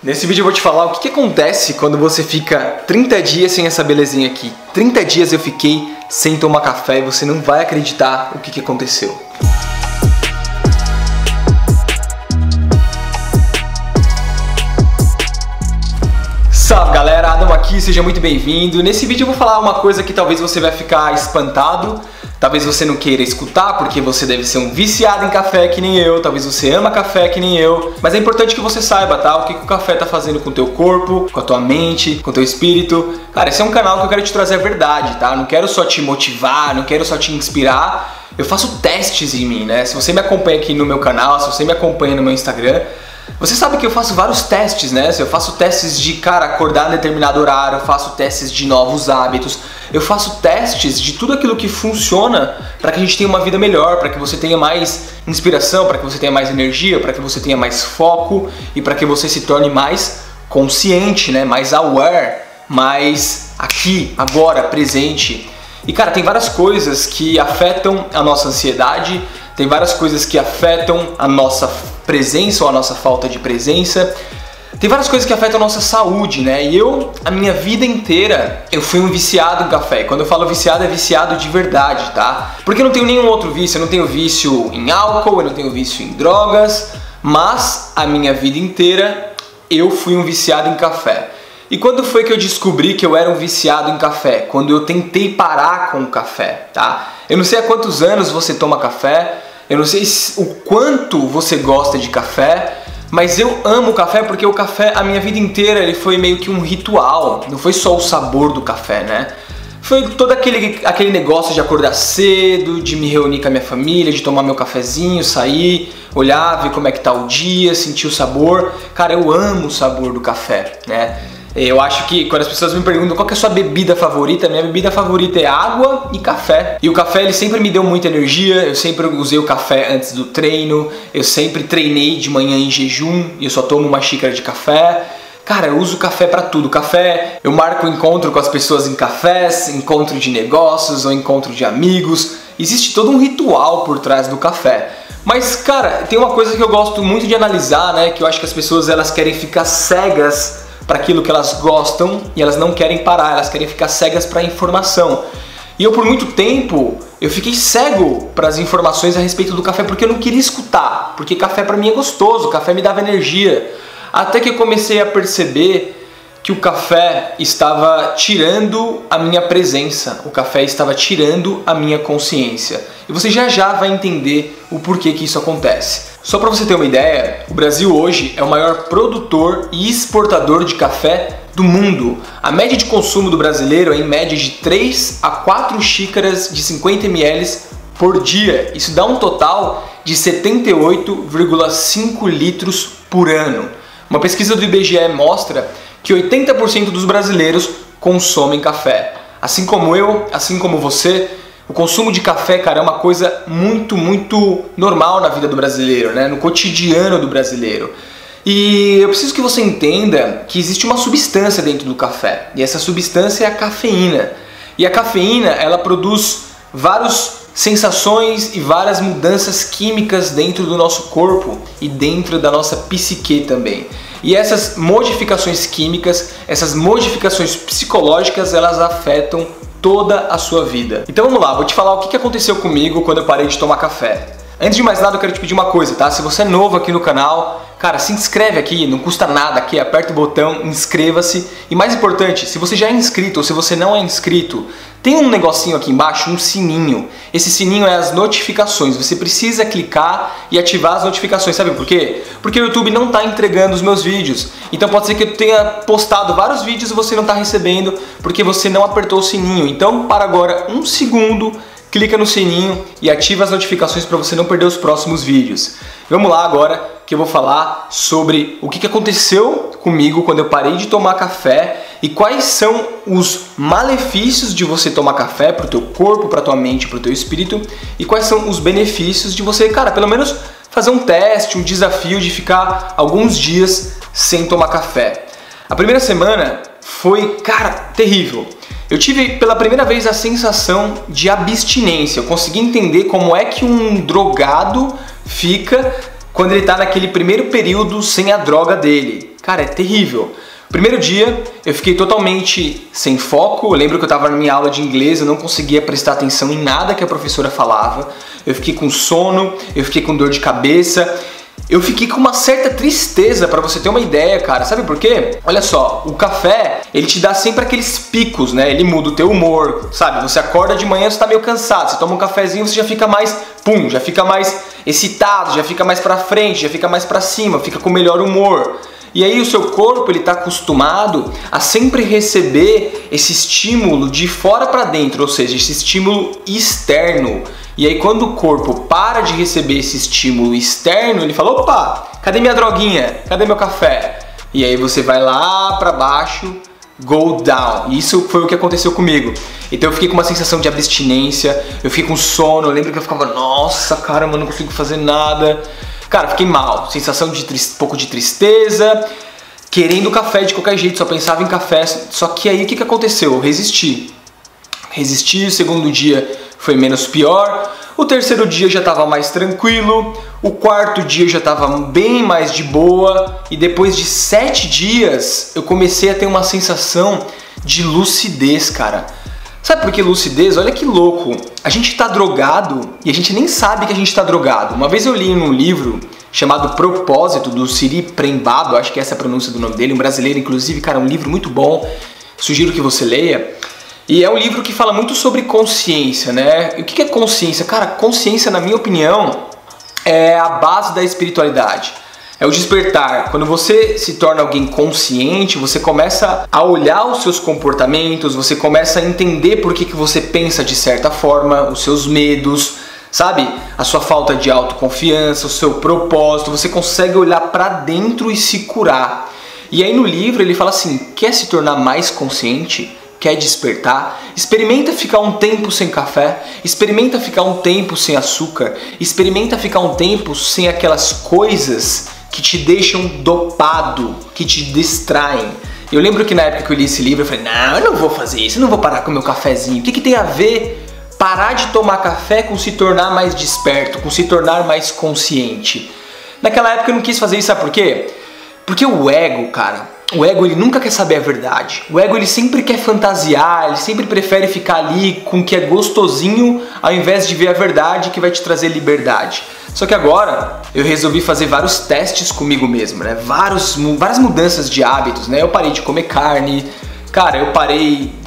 Nesse vídeo eu vou te falar o que acontece quando você fica 30 dias sem essa belezinha aqui. 30 dias eu fiquei sem tomar café e você não vai acreditar o que aconteceu. Salve galera, Adam aqui, seja muito bem-vindo. Nesse vídeo eu vou falar uma coisa que talvez você vai ficar espantado, talvez você não queira escutar porque você deve ser um viciado em café que nem eu, talvez você ama café que nem eu, mas é importante que você saiba, tá? O que o café tá fazendo com o teu corpo, com a tua mente, com o teu espírito. Cara, esse é um canal que eu quero te trazer a verdade, tá? Não quero só te motivar, não quero só te inspirar, eu faço testes em mim, né? Se você me acompanha aqui no meu canal, se você me acompanha no meu Instagram, você sabe que eu faço vários testes, né? Eu faço testes de, cara, acordar em determinado horário, eu faço testes de novos hábitos, eu faço testes de tudo aquilo que funciona para que a gente tenha uma vida melhor, para que você tenha mais inspiração, para que você tenha mais energia, para que você tenha mais foco e para que você se torne mais consciente, né? Mais aware, mais aqui, agora, presente. E cara, tem várias coisas que afetam a nossa ansiedade, tem várias coisas que afetam a nossa presença ou a nossa falta de presença. Tem várias coisas que afetam a nossa saúde, né? E a minha vida inteira, eu fui um viciado em café. Quando eu falo viciado, é viciado de verdade, tá? Porque eu não tenho nenhum outro vício. Eu não tenho vício em álcool, eu não tenho vício em drogas, mas a minha vida inteira eu fui um viciado em café. E quando foi que eu descobri que eu era um viciado em café? Quando eu tentei parar com o café, tá? Eu não sei há quantos anos você toma café, eu não sei o quanto você gosta de café, mas eu amo o café porque o café, a minha vida inteira, ele foi meio que um ritual. Não foi só o sabor do café, né? Foi todo aquele negócio de acordar cedo, de me reunir com a minha família, de tomar meu cafezinho, sair, olhar, ver como é que tá o dia, sentir o sabor. Cara, eu amo o sabor do café, né? Eu acho que quando as pessoas me perguntam qual que é a sua bebida favorita, minha bebida favorita é água e café. E o café, ele sempre me deu muita energia, eu sempre usei o café antes do treino, eu sempre treinei de manhã em jejum e eu só tomo uma xícara de café. Cara, eu uso café pra tudo. Café, eu marco encontro com as pessoas em cafés, encontro de negócios ou encontro de amigos. Existe todo um ritual por trás do café. Mas, cara, tem uma coisa que eu gosto muito de analisar, né? Que eu acho que as pessoas, elas querem ficar cegas para aquilo que elas gostam e elas não querem parar, elas querem ficar cegas para a informação. E eu por muito tempo, eu fiquei cego para as informações a respeito do café porque eu não queria escutar, porque café para mim é gostoso, café me dava energia. Até que eu comecei a perceber que o café estava tirando a minha presença, o café estava tirando a minha consciência. E você já vai entender o porquê que isso acontece. Só para você ter uma ideia, o Brasil hoje é o maior produtor e exportador de café do mundo. A média de consumo do brasileiro é em média de 3 a 4 xícaras de 50 ml por dia. Isso dá um total de 78,5 litros por ano. Uma pesquisa do IBGE mostra que 80% dos brasileiros consomem café. Assim como eu, assim como você, o consumo de café, cara, é uma coisa muito normal na vida do brasileiro, né? No cotidiano do brasileiro. E eu preciso que você entenda que existe uma substância dentro do café. E essa substância é a cafeína. E a cafeína, ela produz várias sensações e várias mudanças químicas dentro do nosso corpo e dentro da nossa psique também. E essas modificações químicas, essas modificações psicológicas, elas afetam toda a sua vida. Então vamos lá, vou te falar o que aconteceu comigo quando eu parei de tomar café. Antes de mais nada, eu quero te pedir uma coisa, tá? Se você é novo aqui no canal, cara, se inscreve aqui, não custa nada aqui, aperta o botão, inscreva-se. E mais importante, se você já é inscrito ou se você não é inscrito, tem um negocinho aqui embaixo, um sininho. Esse sininho é as notificações, você precisa clicar e ativar as notificações, sabe por quê? Porque o YouTube não está entregando os meus vídeos. Então pode ser que eu tenha postado vários vídeos e você não está recebendo porque você não apertou o sininho. Então para agora, um segundo, clica no sininho e ativa as notificações para você não perder os próximos vídeos. Vamos lá agora que eu vou falar sobre o que aconteceu comigo quando eu parei de tomar café e quais são os malefícios de você tomar café para o teu corpo, para a tua mente, para o teu espírito e quais são os benefícios de você, cara, pelo menos fazer um teste, um desafio de ficar alguns dias sem tomar café. A primeira semana foi, cara, terrível. Eu tive pela primeira vez a sensação de abstinência. Eu consegui entender como é que um drogado fica quando ele está naquele primeiro período sem a droga dele. Cara, é terrível. Primeiro dia, eu fiquei totalmente sem foco. Eu lembro que eu estava na minha aula de inglês, eu não conseguia prestar atenção em nada que a professora falava. Eu fiquei com sono, eu fiquei com dor de cabeça. Eu fiquei com uma certa tristeza, pra você ter uma ideia, cara. Sabe por quê? Olha só, o café, ele te dá sempre aqueles picos, né? Ele muda o teu humor, sabe? Você acorda de manhã, você tá meio cansado. Você toma um cafezinho, você já fica mais, já fica mais excitado, já fica mais pra frente, já fica mais pra cima, fica com melhor humor. E aí o seu corpo, ele tá acostumado a sempre receber esse estímulo de fora pra dentro, ou seja, esse estímulo externo. E aí quando o corpo para de receber esse estímulo externo, ele fala, opa, cadê minha droguinha? Cadê meu café? E aí você vai lá pra baixo, go down. E isso foi o que aconteceu comigo. Então eu fiquei com uma sensação de abstinência, eu fiquei com sono, eu lembro que eu ficava, nossa, cara, eu não consigo fazer nada. Cara, fiquei mal, sensação de pouco de tristeza, querendo café de qualquer jeito, só pensava em café. Só que aí o que aconteceu? Eu resisti, o segundo dia foi menos pior, o terceiro dia já estava mais tranquilo, o quarto dia já estava bem mais de boa, e depois de 7 dias eu comecei a ter uma sensação de lucidez, cara. Sabe por que lucidez? Olha que louco. A gente tá drogado e a gente nem sabe que a gente tá drogado. Uma vez eu li num livro chamado Propósito, do Siri Prembaba, acho que essa é a pronúncia do nome dele, um brasileiro inclusive, cara, um livro muito bom, sugiro que você leia. E é um livro que fala muito sobre consciência, né? E o que é consciência? Cara, consciência, na minha opinião, é a base da espiritualidade. É o despertar. Quando você se torna alguém consciente, você começa a olhar os seus comportamentos, você começa a entender por que você pensa de certa forma, os seus medos, sabe? A sua falta de autoconfiança, o seu propósito, você consegue olhar pra dentro e se curar. E aí no livro ele fala assim, quer se tornar mais consciente? Quer despertar? Experimenta ficar um tempo sem café, experimenta ficar um tempo sem açúcar, experimenta ficar um tempo sem aquelas coisas que te deixam dopado, que te distraem. Eu lembro que na época que eu li esse livro eu falei, não, eu não vou fazer isso, eu não vou parar com o meu cafezinho. O que tem a ver parar de tomar café com se tornar mais desperto, com se tornar mais consciente? Naquela época eu não quis fazer isso, sabe por quê? Porque o ego, cara, o ego ele nunca quer saber a verdade. O ego ele sempre quer fantasiar, ele sempre prefere ficar ali com o que é gostosinho ao invés de ver a verdade que vai te trazer liberdade. Só que agora eu resolvi fazer vários testes comigo mesmo, né? Várias mudanças de hábitos, né? Eu parei de comer carne, cara,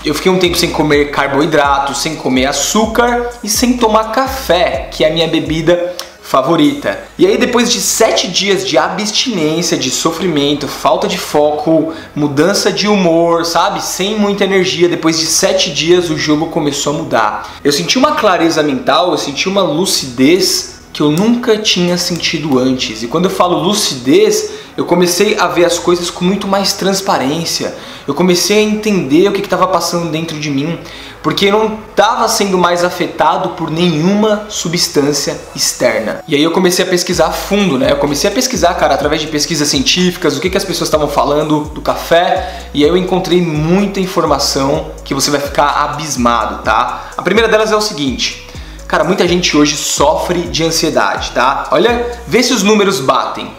eu fiquei um tempo sem comer carboidrato, sem comer açúcar e sem tomar café, que é a minha bebida favorita. E aí depois de 7 dias de abstinência, de sofrimento, falta de foco, mudança de humor, sabe? Sem muita energia, depois de 7 dias o jogo começou a mudar. Eu senti uma clareza mental, eu senti uma lucidez que eu nunca tinha sentido antes. E quando eu falo lucidez, eu comecei a ver as coisas com muito mais transparência. Eu comecei a entender o que estava passando dentro de mim, porque eu não estava sendo mais afetado por nenhuma substância externa. E aí eu comecei a pesquisar a fundo, né? Eu comecei a pesquisar, cara, através de pesquisas científicas, o que as pessoas estavam falando do café, e aí eu encontrei muita informação que você vai ficar abismado, tá? A primeira delas é o seguinte, cara, muita gente hoje sofre de ansiedade, tá? Olha, vê se os números batem.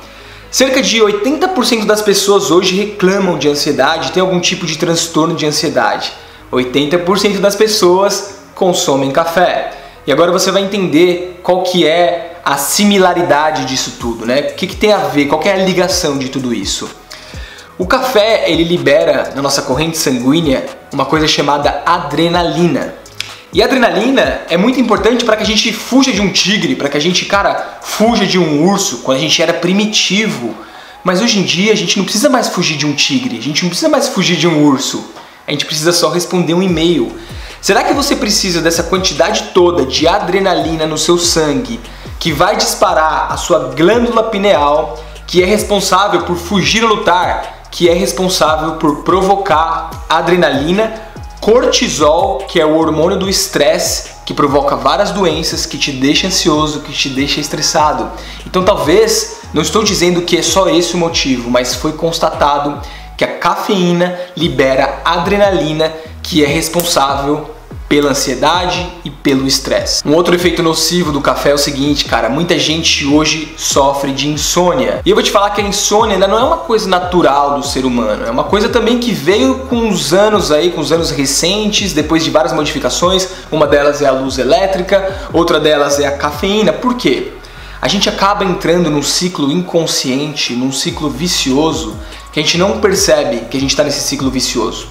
Cerca de 80% das pessoas hoje reclamam de ansiedade, tem algum tipo de transtorno de ansiedade. 80% das pessoas consomem café. E agora você vai entender qual que é a similaridade disso tudo, né? O que tem a ver, qual que é a ligação de tudo isso? O café, ele libera na nossa corrente sanguínea uma coisa chamada adrenalina. E a adrenalina é muito importante para que a gente fuja de um tigre, para que a gente, cara, fuja de um urso, quando a gente era primitivo. Mas hoje em dia a gente não precisa mais fugir de um tigre, a gente não precisa mais fugir de um urso. A gente precisa só responder um e-mail. Será que você precisa dessa quantidade toda de adrenalina no seu sangue, que vai disparar a sua glândula pineal, que é responsável por fugir ou lutar, que é responsável por provocar adrenalina, cortisol, que é o hormônio do estresse, que provoca várias doenças, que te deixa ansioso, que te deixa estressado. Então talvez, não estou dizendo que é só esse o motivo, mas foi constatado que a cafeína libera adrenalina, que é responsável pela ansiedade e pelo estresse. Um outro efeito nocivo do café é o seguinte, cara, muita gente hoje sofre de insônia. E eu vou te falar que a insônia ainda não é uma coisa natural do ser humano, é uma coisa também que veio com os anos aí, com os anos recentes, depois de várias modificações. Uma delas é a luz elétrica, outra delas é a cafeína. Por quê? A gente acaba entrando num ciclo inconsciente, num ciclo vicioso, que a gente não percebe que a gente está nesse ciclo vicioso.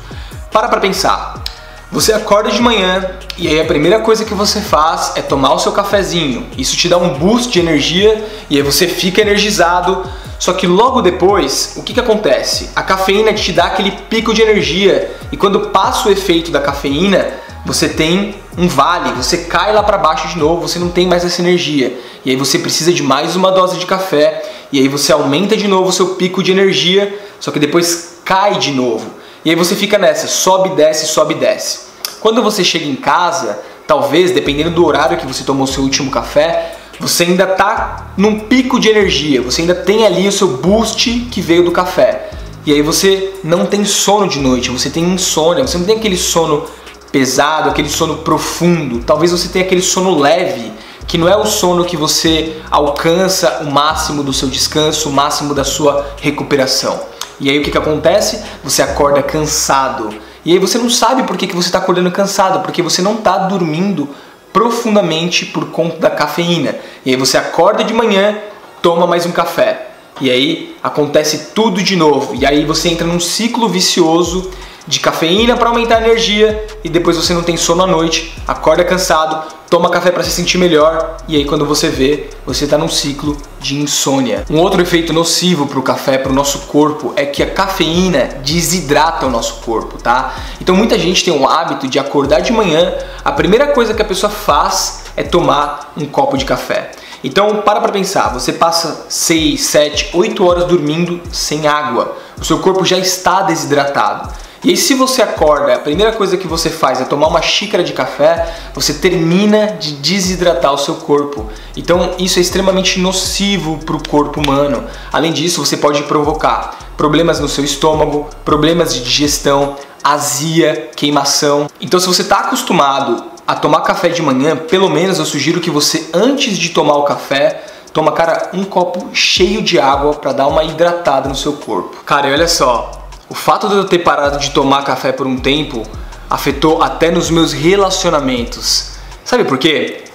Para pensar. Você acorda de manhã e aí a primeira coisa que você faz é tomar o seu cafezinho. Isso te dá um boost de energia e aí você fica energizado. Só que logo depois, o que acontece? A cafeína te dá aquele pico de energia e quando passa o efeito da cafeína, você tem um vale, você cai lá para baixo de novo, você não tem mais essa energia. E aí você precisa de mais uma dose de café e aí você aumenta de novo o seu pico de energia, só que depois cai de novo. E aí você fica nessa, sobe e desce, sobe e desce. Quando você chega em casa, talvez, dependendo do horário que você tomou o seu último café, você ainda está num pico de energia, você ainda tem ali o seu boost que veio do café. E aí você não tem sono de noite, você tem insônia, você não tem aquele sono pesado, aquele sono profundo. Talvez você tenha aquele sono leve, que não é o sono que você alcança o máximo do seu descanso, o máximo da sua recuperação. E aí o que acontece? Você acorda cansado. E aí você não sabe por que você está acordando cansado, porque você não está dormindo profundamente por conta da cafeína. E aí você acorda de manhã, toma mais um café. E aí acontece tudo de novo. E aí você entra num ciclo vicioso de cafeína para aumentar a energia e depois você não tem sono à noite, acorda cansado, toma café para se sentir melhor e aí quando você vê, você está num ciclo de insônia. Um outro efeito nocivo para o café, para o nosso corpo, é que a cafeína desidrata o nosso corpo, tá? Então muita gente tem o hábito de acordar de manhã, a primeira coisa que a pessoa faz é tomar um copo de café. Então para pensar, você passa 6, 7, 8 horas dormindo sem água, o seu corpo já está desidratado. E aí se você acorda, a primeira coisa que você faz é tomar uma xícara de café, você termina de desidratar o seu corpo. Então isso é extremamente nocivo para o corpo humano. Além disso, você pode provocar problemas no seu estômago, problemas de digestão, azia, queimação. Então se você está acostumado a tomar café de manhã, pelo menos eu sugiro que você, antes de tomar o café, toma, cara, um copo cheio de água para dar uma hidratada no seu corpo. Cara, e olha só, o fato de eu ter parado de tomar café por um tempo afetou até nos meus relacionamentos. Sabe por quê?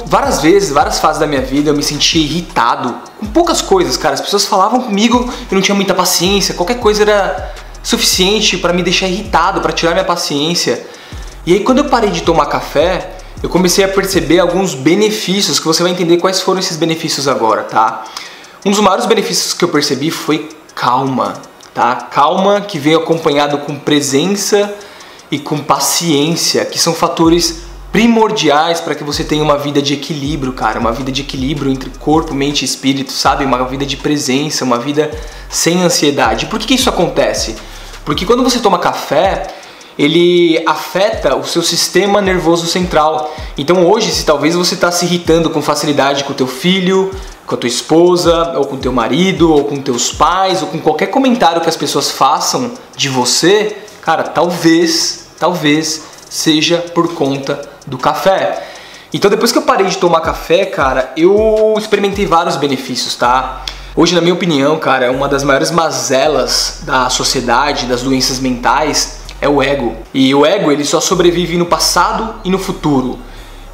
Várias vezes, várias fases da minha vida, eu me sentia irritado com poucas coisas, cara. As pessoas falavam comigo, eu não tinha muita paciência, qualquer coisa era suficiente para me deixar irritado, para tirar minha paciência. E aí quando eu parei de tomar café, eu comecei a perceber alguns benefícios, que você vai entender quais foram esses benefícios agora, tá? Um dos maiores benefícios que eu percebi foi calma. Tá? Calma, que vem acompanhado com presença e com paciência, que são fatores primordiais para que você tenha uma vida de equilíbrio, cara, uma vida de equilíbrio entre corpo, mente e espírito, sabe? Uma vida de presença, uma vida sem ansiedade. Por que isso acontece? Porque quando você toma café, ele afeta o seu sistema nervoso central. Então hoje, se talvez você está se irritando com facilidade com o teu filho, com a tua esposa, ou com o teu marido, ou com teus pais, ou com qualquer comentário que as pessoas façam de você, cara, talvez seja por conta do café. Então depois que eu parei de tomar café, cara, eu experimentei vários benefícios, tá? Hoje, na minha opinião, cara, uma das maiores mazelas da sociedade, das doenças mentais, é o ego. E o ego, ele só sobrevive no passado e no futuro.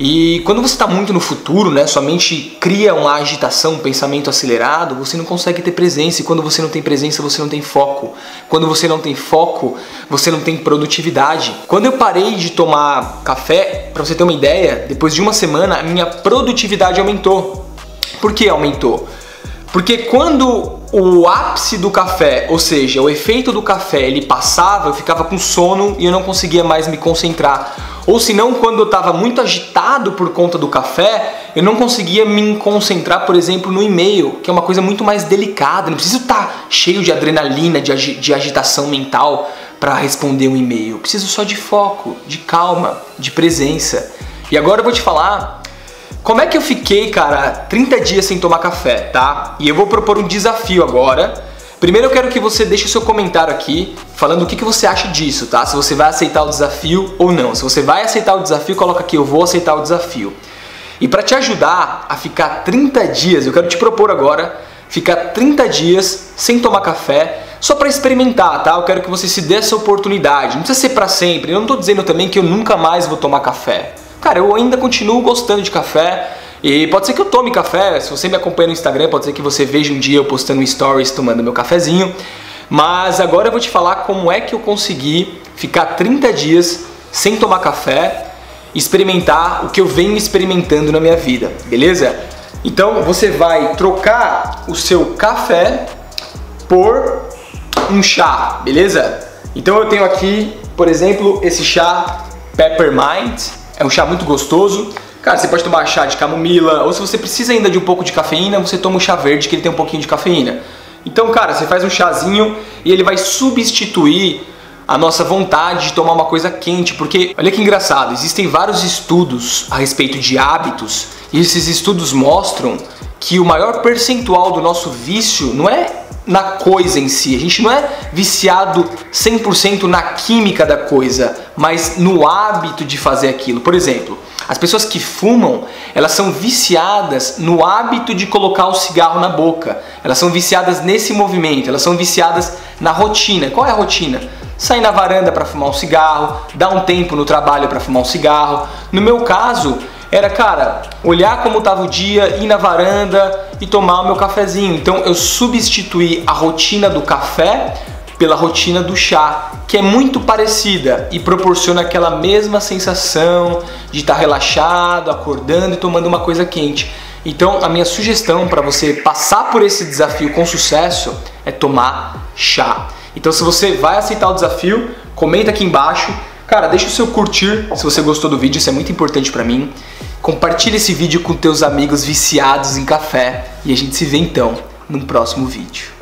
E quando você está muito no futuro, né, sua mente cria uma agitação, um pensamento acelerado, você não consegue ter presença. E quando você não tem presença, você não tem foco. Quando você não tem foco, você não tem produtividade. Quando eu parei de tomar café, para você ter uma ideia, depois de uma semana, a minha produtividade aumentou. Por que aumentou? Porque quando o ápice do café, ou seja, o efeito do café, ele passava, eu ficava com sono e eu não conseguia mais me concentrar. Ou senão, quando eu estava muito agitado por conta do café, eu não conseguia me concentrar, por exemplo, no e-mail, que é uma coisa muito mais delicada. Não preciso estar cheio de adrenalina, de agitação mental para responder um e-mail. Eu preciso só de foco, de calma, de presença. E agora eu vou te falar como é que eu fiquei, cara, 30 dias sem tomar café, tá? E eu vou propor um desafio agora Primeiro eu quero que você deixe o seu comentário aqui, falando o que você acha disso, tá? Se você vai aceitar o desafio ou não. Se você vai aceitar o desafio, coloca aqui, eu vou aceitar o desafio. E para te ajudar a ficar 30 dias, eu quero te propor agora, ficar 30 dias sem tomar café, só para experimentar, tá? Eu quero que você se dê essa oportunidade. Não precisa ser para sempre. Eu não tô dizendo também que eu nunca mais vou tomar café. Cara, eu ainda continuo gostando de café. E pode ser que eu tome café, se você me acompanha no Instagram, pode ser que você veja um dia eu postando stories tomando meu cafezinho. Mas agora eu vou te falar como é que eu consegui ficar 30 dias sem tomar café, experimentar o que eu venho experimentando na minha vida, beleza? Então você vai trocar o seu café por um chá, beleza? Então eu tenho aqui, por exemplo, esse chá Peppermint, é um chá muito gostoso. Cara, você pode tomar chá de camomila, ou se você precisa ainda de um pouco de cafeína, você toma um chá verde que ele tem um pouquinho de cafeína. Então, cara, você faz um chazinho e ele vai substituir a nossa vontade de tomar uma coisa quente, porque, olha que engraçado, existem vários estudos a respeito de hábitos, e esses estudos mostram que o maior percentual do nosso vício não é na coisa em si, a gente não é viciado 100% na química da coisa, mas no hábito de fazer aquilo. Por exemplo, as pessoas que fumam, elas são viciadas no hábito de colocar o cigarro na boca. Elas são viciadas nesse movimento, elas são viciadas na rotina. Qual é a rotina? Sair na varanda para fumar um cigarro, dar um tempo no trabalho para fumar um cigarro. No meu caso, era, cara, olhar como estava o dia, ir na varanda e tomar o meu cafezinho. Então eu substituí a rotina do café pela rotina do chá, que é muito parecida e proporciona aquela mesma sensação de estar relaxado, acordando e tomando uma coisa quente. Então a minha sugestão para você passar por esse desafio com sucesso é tomar chá. Então se você vai aceitar o desafio, comenta aqui embaixo. Cara, deixa o seu curtir se você gostou do vídeo, isso é muito importante para mim. Compartilha esse vídeo com teus amigos viciados em café e a gente se vê então num próximo vídeo.